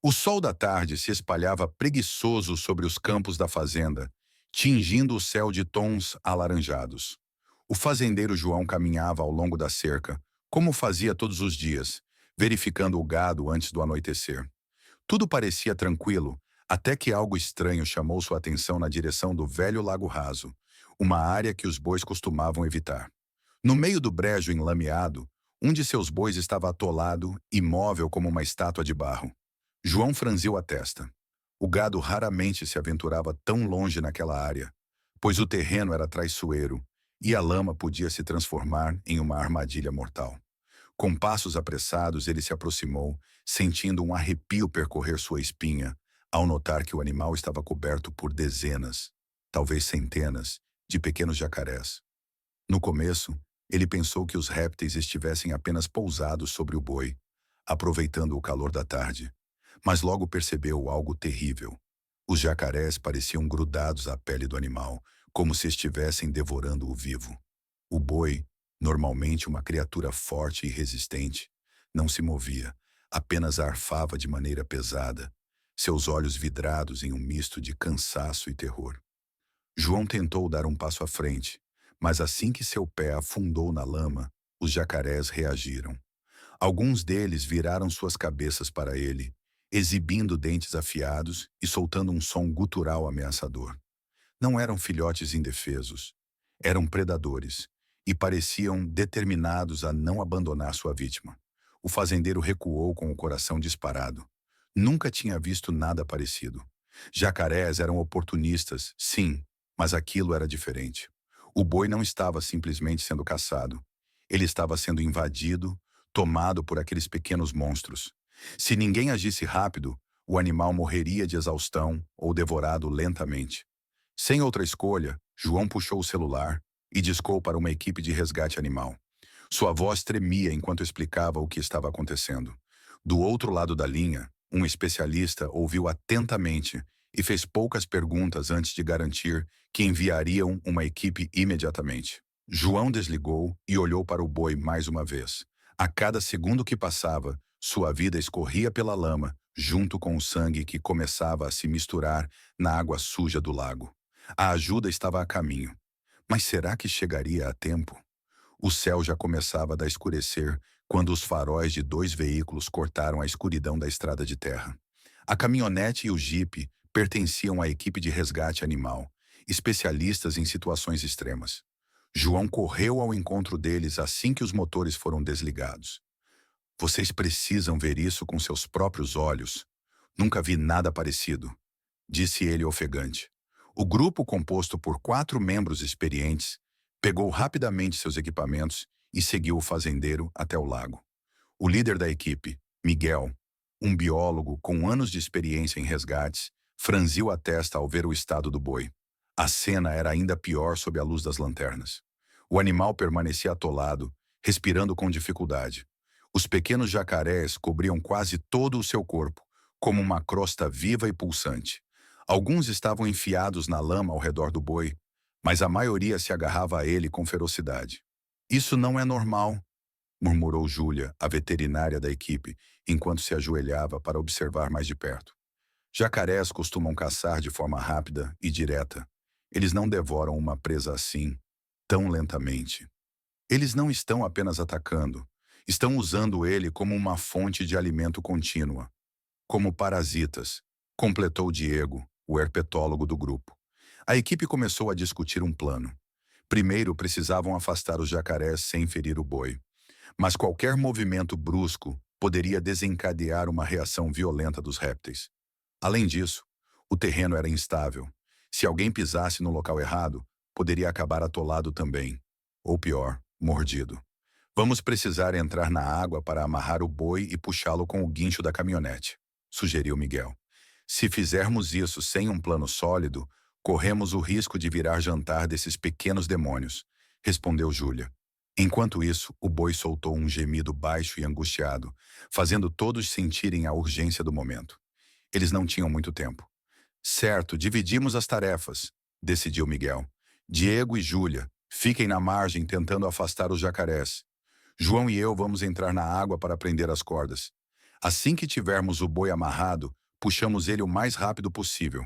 O sol da tarde se espalhava preguiçoso sobre os campos da fazenda, tingindo o céu de tons alaranjados. O fazendeiro João caminhava ao longo da cerca, como fazia todos os dias, verificando o gado antes do anoitecer. Tudo parecia tranquilo, até que algo estranho chamou sua atenção na direção do velho lago raso, uma área que os bois costumavam evitar. No meio do brejo enlameado, um de seus bois estava atolado, imóvel como uma estátua de barro. João franziu a testa. O gado raramente se aventurava tão longe naquela área, pois o terreno era traiçoeiro e a lama podia se transformar em uma armadilha mortal. Com passos apressados, ele se aproximou, sentindo um arrepio percorrer sua espinha, ao notar que o animal estava coberto por dezenas, talvez centenas, de pequenos jacarés. No começo, ele pensou que os répteis estivessem apenas pousados sobre o boi, aproveitando o calor da tarde. Mas logo percebeu algo terrível. Os jacarés pareciam grudados à pele do animal, como se estivessem devorando-o vivo. O boi, normalmente uma criatura forte e resistente, não se movia, apenas arfava de maneira pesada, seus olhos vidrados em um misto de cansaço e terror. João tentou dar um passo à frente, mas assim que seu pé afundou na lama, os jacarés reagiram. Alguns deles viraram suas cabeças para ele, exibindo dentes afiados e soltando um som gutural ameaçador. Não eram filhotes indefesos, eram predadores, e pareciam determinados a não abandonar sua vítima. O fazendeiro recuou com o coração disparado. Nunca tinha visto nada parecido. Jacarés eram oportunistas, sim, mas aquilo era diferente. O boi não estava simplesmente sendo caçado. Ele estava sendo invadido, tomado por aqueles pequenos monstros. Se ninguém agisse rápido, o animal morreria de exaustão ou devorado lentamente. Sem outra escolha, João puxou o celular e discou para uma equipe de resgate animal. Sua voz tremia enquanto explicava o que estava acontecendo. Do outro lado da linha, um especialista ouviu atentamente e fez poucas perguntas antes de garantir que enviariam uma equipe imediatamente. João desligou e olhou para o boi mais uma vez. A cada segundo que passava, sua vida escorria pela lama, junto com o sangue que começava a se misturar na água suja do lago. A ajuda estava a caminho. Mas será que chegaria a tempo? O céu já começava a escurecer quando os faróis de dois veículos cortaram a escuridão da estrada de terra. A caminhonete e o jipe pertenciam à equipe de resgate animal, especialistas em situações extremas. João correu ao encontro deles assim que os motores foram desligados. Vocês precisam ver isso com seus próprios olhos. Nunca vi nada parecido, disse ele ofegante. O grupo, composto por 4 membros experientes, pegou rapidamente seus equipamentos e seguiu o fazendeiro até o lago. O líder da equipe, Miguel, um biólogo com anos de experiência em resgates, franziu a testa ao ver o estado do boi. A cena era ainda pior sob a luz das lanternas. O animal permanecia atolado, respirando com dificuldade. Os pequenos jacarés cobriam quase todo o seu corpo, como uma crosta viva e pulsante. Alguns estavam enfiados na lama ao redor do boi, mas a maioria se agarrava a ele com ferocidade. Isso não é normal, murmurou Júlia, a veterinária da equipe, enquanto se ajoelhava para observar mais de perto. Jacarés costumam caçar de forma rápida e direta. Eles não devoram uma presa assim, tão lentamente. Eles não estão apenas atacando, estão usando ele como uma fonte de alimento contínua. Como parasitas, completou Diego, o herpetólogo do grupo. A equipe começou a discutir um plano. Primeiro, precisavam afastar os jacarés sem ferir o boi. Mas qualquer movimento brusco poderia desencadear uma reação violenta dos répteis. Além disso, o terreno era instável. Se alguém pisasse no local errado, poderia acabar atolado também. Ou pior, mordido. Vamos precisar entrar na água para amarrar o boi e puxá-lo com o guincho da caminhonete, sugeriu Miguel. Se fizermos isso sem um plano sólido, corremos o risco de virar jantar desses pequenos demônios, respondeu Júlia. Enquanto isso, o boi soltou um gemido baixo e angustiado, fazendo todos sentirem a urgência do momento. Eles não tinham muito tempo. Certo, dividimos as tarefas, decidiu Miguel. Diego e Júlia, fiquem na margem tentando afastar os jacarés. João e eu vamos entrar na água para prender as cordas. Assim que tivermos o boi amarrado, puxamos ele o mais rápido possível.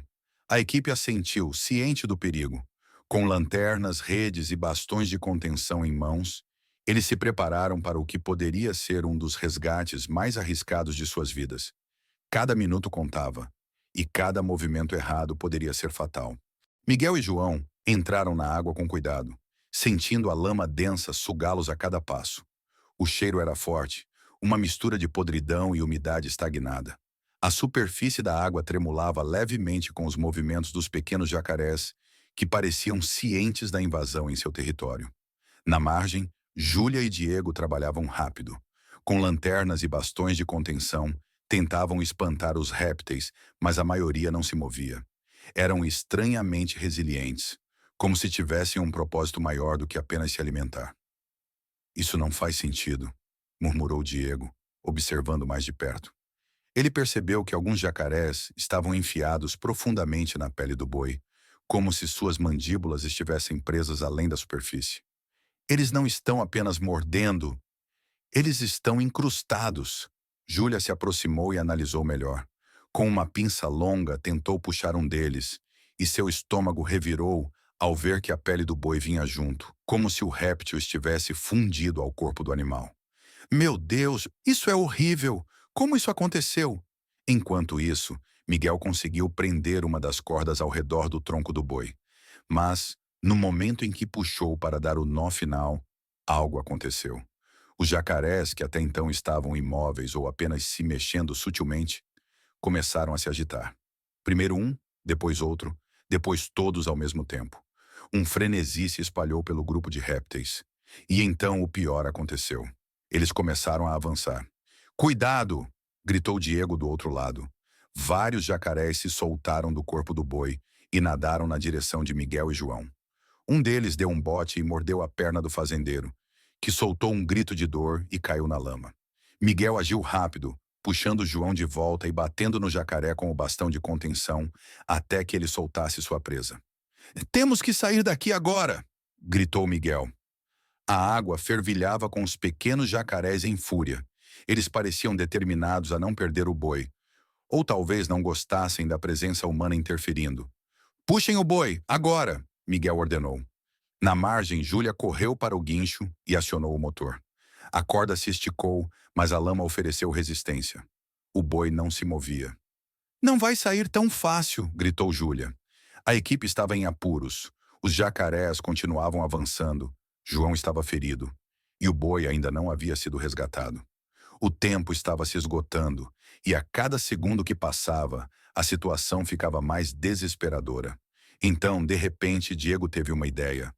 A equipe assentiu, ciente do perigo. Com lanternas, redes e bastões de contenção em mãos, eles se prepararam para o que poderia ser um dos resgates mais arriscados de suas vidas. Cada minuto contava, e cada movimento errado poderia ser fatal. Miguel e João entraram na água com cuidado, sentindo a lama densa sugá-los a cada passo. O cheiro era forte, uma mistura de podridão e umidade estagnada. A superfície da água tremulava levemente com os movimentos dos pequenos jacarés, que pareciam cientes da invasão em seu território. Na margem, Júlia e Diego trabalhavam rápido. Com lanternas e bastões de contenção, tentavam espantar os répteis, mas a maioria não se movia. Eram estranhamente resilientes, como se tivessem um propósito maior do que apenas se alimentar. Isso não faz sentido, murmurou Diego, observando mais de perto. Ele percebeu que alguns jacarés estavam enfiados profundamente na pele do boi, como se suas mandíbulas estivessem presas além da superfície. Eles não estão apenas mordendo, eles estão incrustados. Júlia se aproximou e analisou melhor. Com uma pinça longa, tentou puxar um deles, e seu estômago revirou ao ver que a pele do boi vinha junto, como se o réptil estivesse fundido ao corpo do animal. Meu Deus, isso é horrível! Como isso aconteceu? Enquanto isso, Miguel conseguiu prender uma das cordas ao redor do tronco do boi. Mas, no momento em que puxou para dar o nó final, algo aconteceu. Os jacarés, que até então estavam imóveis ou apenas se mexendo sutilmente, começaram a se agitar. Primeiro um, depois outro, depois todos ao mesmo tempo. Um frenesi se espalhou pelo grupo de répteis. E então o pior aconteceu. Eles começaram a avançar. Cuidado! Gritou Diego do outro lado. Vários jacarés se soltaram do corpo do boi e nadaram na direção de Miguel e João. Um deles deu um bote e mordeu a perna do fazendeiro, que soltou um grito de dor e caiu na lama. Miguel agiu rápido, puxando João de volta e batendo no jacaré com o bastão de contenção até que ele soltasse sua presa. Temos que sair daqui agora! Gritou Miguel. A água fervilhava com os pequenos jacarés em fúria. Eles pareciam determinados a não perder o boi, ou talvez não gostassem da presença humana interferindo. Puxem o boi, agora! Miguel ordenou. Na margem, Júlia correu para o guincho e acionou o motor. A corda se esticou, mas a lama ofereceu resistência. O boi não se movia. Não vai sair tão fácil, gritou Júlia. A equipe estava em apuros. Os jacarés continuavam avançando. João estava ferido. E o boi ainda não havia sido resgatado. O tempo estava se esgotando, e a cada segundo que passava, a situação ficava mais desesperadora. Então, de repente, Diego teve uma ideia.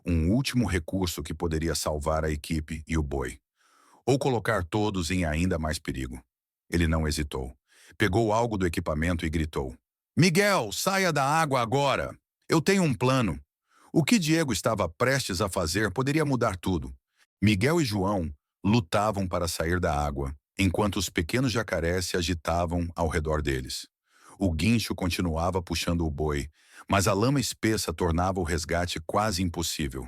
Um último recurso que poderia salvar a equipe e o boi. Ou colocar todos em ainda mais perigo. Ele não hesitou. Pegou algo do equipamento e gritou. Miguel, saia da água agora! Eu tenho um plano. O que Diego estava prestes a fazer poderia mudar tudo. Miguel e João lutavam para sair da água, enquanto os pequenos jacarés se agitavam ao redor deles. O guincho continuava puxando o boi, mas a lama espessa tornava o resgate quase impossível.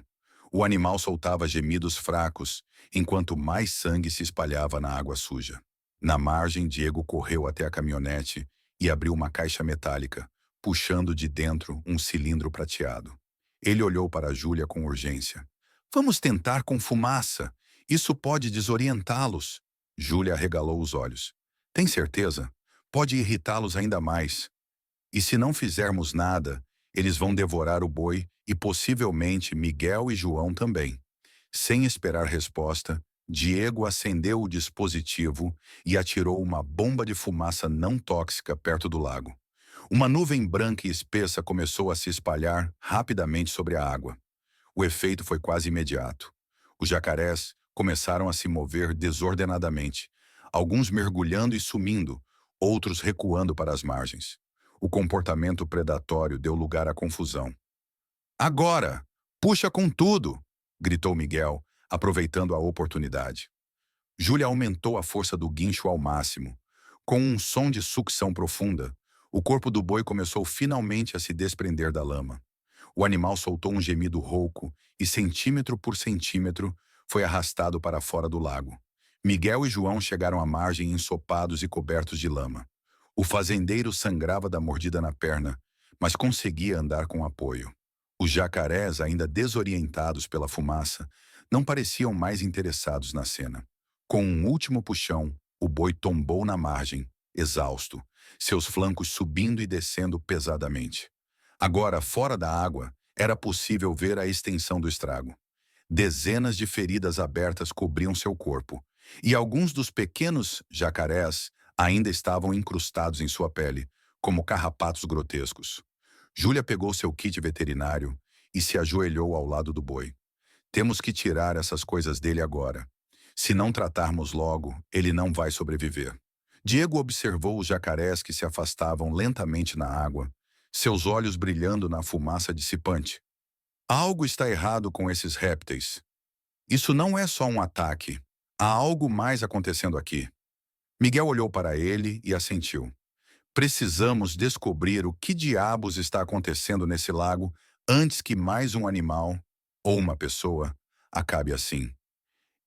O animal soltava gemidos fracos, enquanto mais sangue se espalhava na água suja. Na margem, Diego correu até a caminhonete e abriu uma caixa metálica, puxando de dentro um cilindro prateado. Ele olhou para Júlia com urgência. Vamos tentar com fumaça. Isso pode desorientá-los. Júlia arregalou os olhos. Tem certeza? Pode irritá-los ainda mais. E se não fizermos nada, eles vão devorar o boi e possivelmente Miguel e João também. Sem esperar resposta, Diego acendeu o dispositivo e atirou uma bomba de fumaça não tóxica perto do lago. Uma nuvem branca e espessa começou a se espalhar rapidamente sobre a água. O efeito foi quase imediato. Os jacarés começaram a se mover desordenadamente, alguns mergulhando e sumindo, outros recuando para as margens. O comportamento predatório deu lugar à confusão. Agora! Puxa com tudo! Gritou Miguel, aproveitando a oportunidade. Júlia aumentou a força do guincho ao máximo. Com um som de sucção profunda, o corpo do boi começou finalmente a se desprender da lama. O animal soltou um gemido rouco e, centímetro por centímetro, foi arrastado para fora do lago. Miguel e João chegaram à margem ensopados e cobertos de lama. O fazendeiro sangrava da mordida na perna, mas conseguia andar com apoio. Os jacarés, ainda desorientados pela fumaça, não pareciam mais interessados na cena. Com um último puxão, o boi tombou na margem, exausto, seus flancos subindo e descendo pesadamente. Agora, fora da água, era possível ver a extensão do estrago. Dezenas de feridas abertas cobriam seu corpo, e alguns dos pequenos jacarés ainda estavam incrustados em sua pele, como carrapatos grotescos. Júlia pegou seu kit veterinário e se ajoelhou ao lado do boi. Temos que tirar essas coisas dele agora. Se não tratarmos logo, ele não vai sobreviver. Diego observou os jacarés que se afastavam lentamente na água, seus olhos brilhando na fumaça dissipante. Algo está errado com esses répteis. Isso não é só um ataque. Há algo mais acontecendo aqui. Miguel olhou para ele e assentiu. Precisamos descobrir o que diabos está acontecendo nesse lago antes que mais um animal, ou uma pessoa, acabe assim.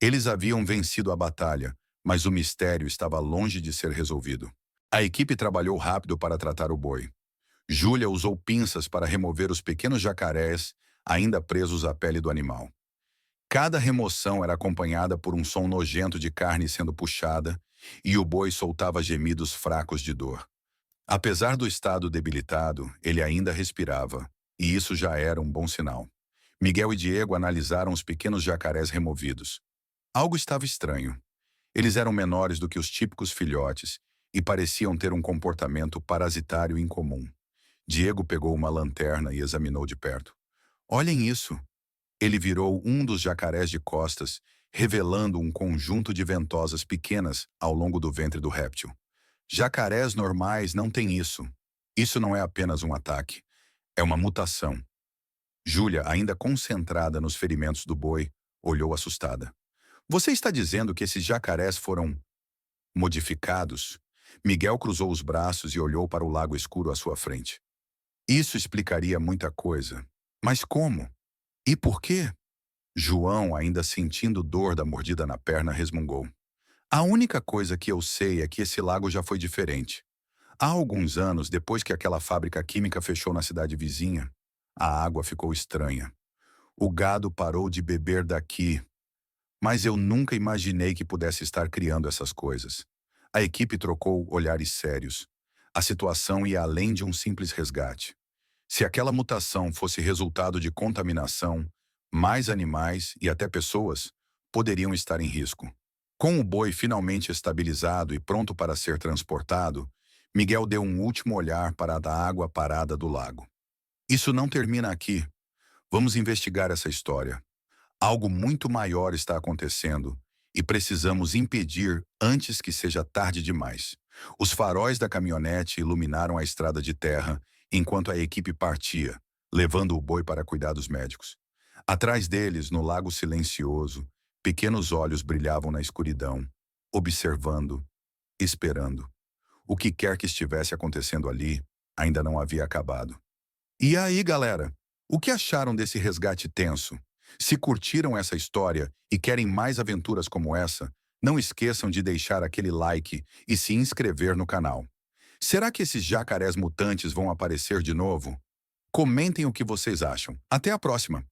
Eles haviam vencido a batalha, mas o mistério estava longe de ser resolvido. A equipe trabalhou rápido para tratar o boi. Júlia usou pinças para remover os pequenos jacarés ainda presos à pele do animal. Cada remoção era acompanhada por um som nojento de carne sendo puxada, e o boi soltava gemidos fracos de dor. Apesar do estado debilitado, ele ainda respirava, e isso já era um bom sinal. Miguel e Diego analisaram os pequenos jacarés removidos. Algo estava estranho. Eles eram menores do que os típicos filhotes e pareciam ter um comportamento parasitário incomum. Diego pegou uma lanterna e examinou de perto. Olhem isso! Ele virou um dos jacarés de costas, revelando um conjunto de ventosas pequenas ao longo do ventre do réptil. Jacarés normais não têm isso. Isso não é apenas um ataque. É uma mutação. Júlia, ainda concentrada nos ferimentos do boi, olhou assustada. Você está dizendo que esses jacarés foram modificados? Miguel cruzou os braços e olhou para o lago escuro à sua frente. Isso explicaria muita coisa. Mas como? E por quê? João, ainda sentindo dor da mordida na perna, resmungou. A única coisa que eu sei é que esse lago já foi diferente. Há alguns anos, depois que aquela fábrica química fechou na cidade vizinha, a água ficou estranha. O gado parou de beber daqui, mas eu nunca imaginei que pudesse estar criando essas coisas. A equipe trocou olhares sérios. A situação ia além de um simples resgate. Se aquela mutação fosse resultado de contaminação, mais animais e até pessoas poderiam estar em risco. Com o boi finalmente estabilizado e pronto para ser transportado, Miguel deu um último olhar para a água parada do lago. Isso não termina aqui. Vamos investigar essa história. Algo muito maior está acontecendo e precisamos impedir antes que seja tarde demais. Os faróis da caminhonete iluminaram a estrada de terra enquanto a equipe partia, levando o boi para cuidados médicos. Atrás deles, no lago silencioso, pequenos olhos brilhavam na escuridão, observando, esperando. O que quer que estivesse acontecendo ali ainda não havia acabado. E aí, galera? O que acharam desse resgate tenso? Se curtiram essa história e querem mais aventuras como essa, não esqueçam de deixar aquele like e se inscrever no canal. Será que esses jacarés mutantes vão aparecer de novo? Comentem o que vocês acham. Até a próxima!